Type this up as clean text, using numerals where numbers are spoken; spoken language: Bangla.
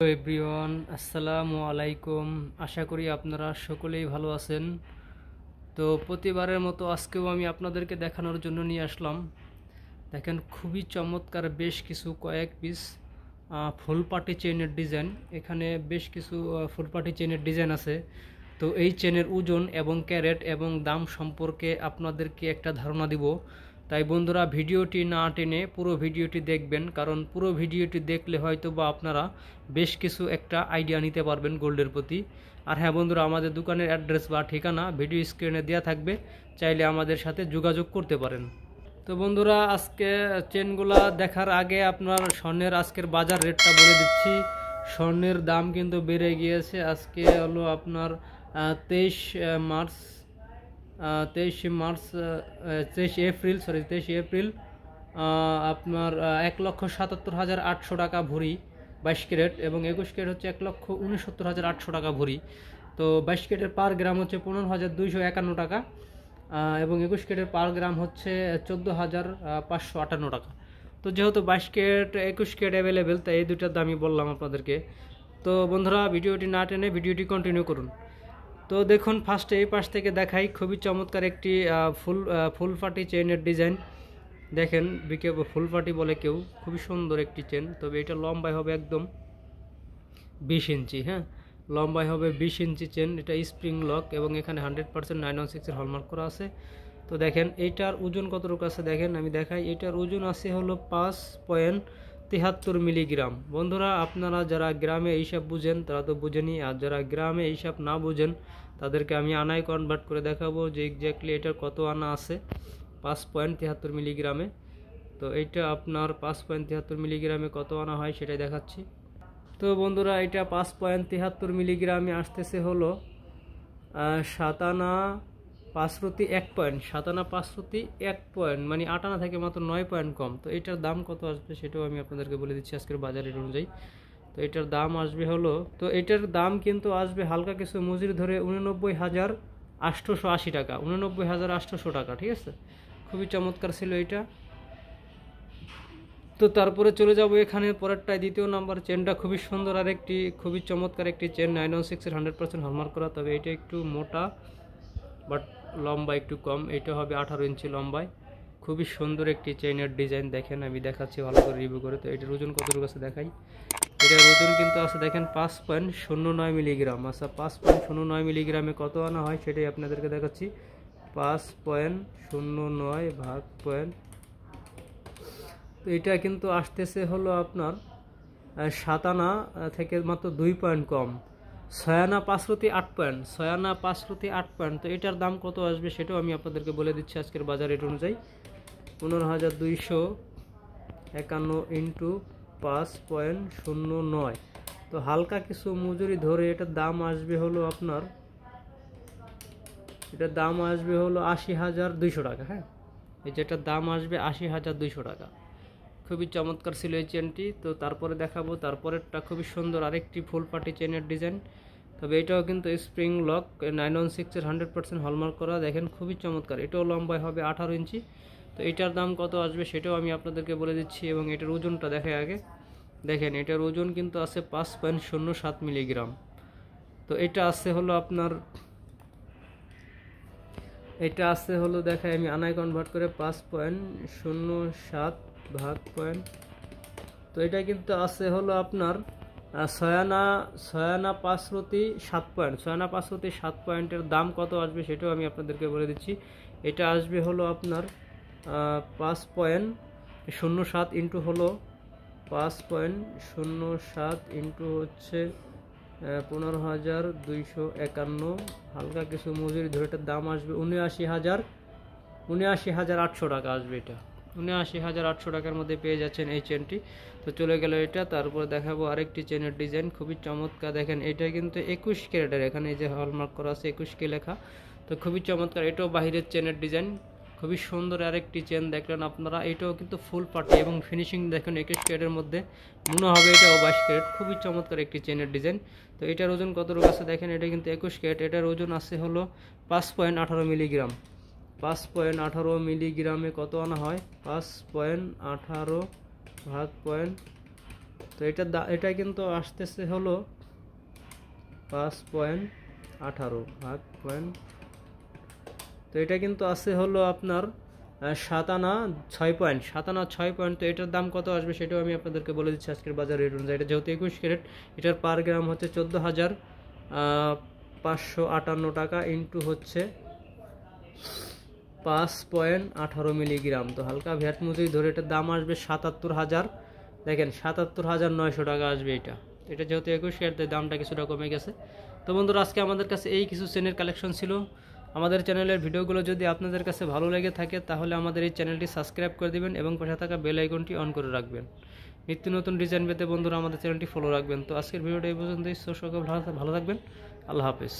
হ্যালো এভরিওয়ান, আসসালামু আলাইকুম। আশা করি আপনারা সকলেই ভালো আছেন। তো প্রতিবারের মতো আজকেও আমি আপনাদেরকে দেখানোর জন্য নিয়ে আসলাম। দেখেন, খুবই চমৎকার বেশ কিছু কয়েক পিস ফুল পাটি চেইনের ডিজাইন। এখানে বেশ কিছু ফুল পাটি চেইনের ডিজাইন আছে। তো এই চেনের ওজন এবং ক্যারেট এবং দাম সম্পর্কে আপনাদেরকে একটা ধারণা দিব। তাই বন্ধুরা, ভিডিওটি না টেনে পুরো ভিডিওটি দেখবেন, কারণ পুরো ভিডিওটি দেখলে হয়তো বা আপনারা বেশ কিছু একটা আইডিয়া নিতে পারবেন গোল্ডের প্রতি। আর হ্যাঁ বন্ধুরা, আমাদের দোকানের অ্যাড্রেস বা ঠিকানা ভিডিও স্ক্রিনে দেওয়া থাকবে, চাইলে আমাদের সাথে যোগাযোগ করতে পারেন। তো বন্ধুরা, আজকে চেনগুলা দেখার আগে আপনার স্বর্ণের আজকের বাজার রেটটা বলে দিচ্ছি। স্বর্ণের দাম কিন্তু বেড়ে গিয়েছে। আজকে হলো আপনার 23 এপ্রিল আপনার 1,77,800 টাকা ভরি 22 ক্যারেট, এবং 21 ক্যারেট হচ্ছে 1,69,800 টাকা ভরি। তো 22 ক্যারেটের পার গ্রাম হচ্ছে 15,251 টাকা, এবং 21 ক্যারেটের পার গ্রাম হচ্ছে 14,558 টাকা। তো যেহেতু 22 ক্যারেট 21 ক্যারেট অ্যাভেলেবেল, তাই এই দুটার দামই বললাম আপনাদেরকে। তো বন্ধুরা, ভিডিওটি না টেনে ভিডিওটি কন্টিনিউ করুন। তো দেখুন, ফার্স্টে এই পাশ থেকে দেখাই খুবই চমৎকার একটি ফুল পাটি চেইনের ডিজাইন। দেখেন, বিকে ফুল পাটি বলে কেউ, খুবই সুন্দর একটি চেন। তবে এটা লম্বায় হবে একদম 20 ইঞ্চি। হ্যাঁ, লম্বায় হবে 20 ইঞ্চি চেন। এটা স্প্রিং লক এবং এখানে 100% 916-এর হলমার্ক করা আছে। তো দেখেন এইটার ওজন কতটুকু আছে, দেখেন আমি দেখাই। এটার ওজন আছে হলো 5.73 মিলিগ্রাম। বন্ধুরা, আপনারা যারা গ্রামে এইসব বুঝেন তারা তো বুঝেনি, আর যারা গ্রামে এইসব না বুঝেন তাদেরকে আমি আনায় কনভার্ট করে দেখাবো যে এক্স্যাক্টলি এটার কত আনা আছে 5.73 মিলিগ্রামে। তো এইটা আপনার 5.73 মিলিগ্রামে কত আনা হয় সেটাই দেখাচ্ছি। তো বন্ধুরা, এটা 5.73 মিলিগ্রামে আসতেছে হলো 7 আনা 5/1 পয়েন্ট, মানে 8 আনা থেকে মাত্র 9 পয়েন্ট কম। তো এটার দাম কত আসবে সেটাও আমি আপনাদেরকে বলে দিচ্ছি আজকের বাজারের অনুযায়ী। তো এটার দাম আসবে হলো, তো এটার দাম কিন্তু আসবে হালকা কিছু মজুরি ধরে 89,880 টাকা, 89,800 টাকা। ঠিক আছে, খুবই চমৎকার ছিল এটা। তো তারপরে চলে যাব এখানে পরেরটায়, দ্বিতীয় নাম্বার চেনটা খুবই সুন্দর আর একটি খুবই চমৎকার একটি চেন, 916-এর 100% হলমার্ক করা। তবে এটা একটু মোটা বাট লম্বা একটু কম। এটা হবে 18 ইঞ্চি লম্বায়। খুবই সুন্দর একটি চেইনের ডিজাইন। দেখেন, আমি দেখাচ্ছি ভালো করে রিভিউ করে। তো এটার ওজন কতটুকু আছে দেখাই। এটার ওজন কিন্তু আছে দেখেন 5.09 মিলিগ্রাম। আচ্ছা, 5.09 মিলিগ্রামে কত আনা হয় সেটাই আপনাদেরকে দেখাচ্ছি। 5.09 ভাগ পয়েন্ট, তো এটা কিন্তু আসতেছে হলো আপনার 7 আনা থেকে মাত্র 2 পয়েন্ট কম, 6 আনা 5/8 পয়েন্ট, 6 আনা 5/8 পয়েন্ট। তো এটার দাম কত আসবে সেটাও আমি আপনাদেরকে বলে দিচ্ছি আজকের বাজার রেট অনুযায়ী। 15,251 ইন্টু 5.09। তো হালকা কিছু মজুরি ধরে এটার দাম আসবে হলো আপনার, এটার দাম আসবে হলো 80,200 টাকা। হ্যাঁ, এই যেটার দাম আসবে 80,200 টাকা। খুবই চমৎকার ছিল এই চেনটি। তো তারপরে দেখাবো তারপরেরটা, খুবই সুন্দর আরেকটি ফুল পাটি চেনের ডিজাইন। তবে এটাও কিন্তু স্প্রিং লক, 916-এর 100% হলমার্ক করা। দেখেন, খুবই চমৎকার। এটাও লম্বায় হবে 18 ইঞ্চি। তো এটার দাম কত আসবে সেটাও আমি আপনাদেরকে বলে দিচ্ছি, এবং এটার ওজনটা দেখে আগে। দেখেন, এটার ওজন কিন্তু আছে 5.07 মিলিগ্রাম। তো এটা আছে হলো আপনার, এটা আছে হলো দেখাই আমি আনায় কনভার্ট করে 5.07 ভাগ পয়েন্ট। তো এটা কিন্তু আছে হলো আপনার 6 আনা 5/7 পয়েন্ট, 6 আনা 5/7 পয়েন্টের দাম কত আসবে সেটাও আমি আপনাদেরকে বলে দিচ্ছি। এটা আসবে হলো আপনার 5.07 ইন্টু হলো 5.07 ইন্টু হচ্ছে 15,251, হালকা কিছু মজুরি ধরে এটার দাম আসবে 79,800 টাকা আসবে। এটা 79,800 টাকার মধ্যে পেয়ে যাচ্ছেন এই চেনটি। তো চলে গেল এটা। তারপরে দেখাবো আরেকটি চেনের ডিজাইন, খুবই চমৎকার। দেখেন, এটা কিন্তু 21 ক্যারেটের, এখানে এই যে হলমার্ক করা আছে 21K লেখা। তো খুবই চমৎকার, এটাও বাহিরের চেনের ডিজাইন, খুবই সুন্দর আরেকটি চেন দেখলেন আপনারা। এটাও কিন্তু ফুল পাটি এবং ফিনিশিং দেখেন 21 ক্যারেটের মধ্যে, মনে হবে এটাও 22 ক্যারেট। খুবই চমৎকার একটি চেনের ডিজাইন। তো এটার ওজন কতটুকু আছে দেখেন, এটা কিন্তু 21 ক্যারেট। এটার ওজন আছে হলো 5.18 মিলিগ্রাম। 5.18 মিলিগ্রামে কত আনা হয়, 5.18 ভাগ পয়েন্ট তো এটা কিন্তু আসতেছে হলো 5.18 ভাগ পয়েন্ট। তো এটা কিন্তু আছে হলো আপনার 7.6 পয়েন্ট। তো এটার দাম কত আসবে সেটাও আমি আপনাদেরকে বলে দিচ্ছি আজকের বাজার রেট অনুযায়ী। এটা যেহেতু 21 ক্যারেট, এটার পার গ্রাম হচ্ছে 14,558 টাকা, ইন্টু হচ্ছে 5.18 মিলিগ্রাম। তো হালকা ভ্যাট মজুরি ধরে এটার দাম আসবে 77,000, দেখেন 77,900 টাকা আসবে এটা। এটা যেহেতু 21 ক্যারেট, তাই দামটা কিছুটা কমে গেছে। তো বন্ধুরা, আজকে আমাদের কাছে এই কিছু চেনের কালেকশন ছিল। আমাদের চ্যানেলের ভিডিওগুলো যদি আপনাদের কাছে ভালো লেগে থাকে তাহলে আমাদের এই চ্যানেলটি সাবস্ক্রাইব করে দিবেন এবং পাশে থাকা বেল আইকনটি অন করে রাখবেন। নিত্য নতুন ডিজাইন পেতে বন্ধুরা আমাদের চ্যানেলটি ফলো রাখবেন। তো আজকের ভিডিওটা এই পর্যন্তই। সকলে ভালো থাকবেন। আল্লাহ হাফেজ।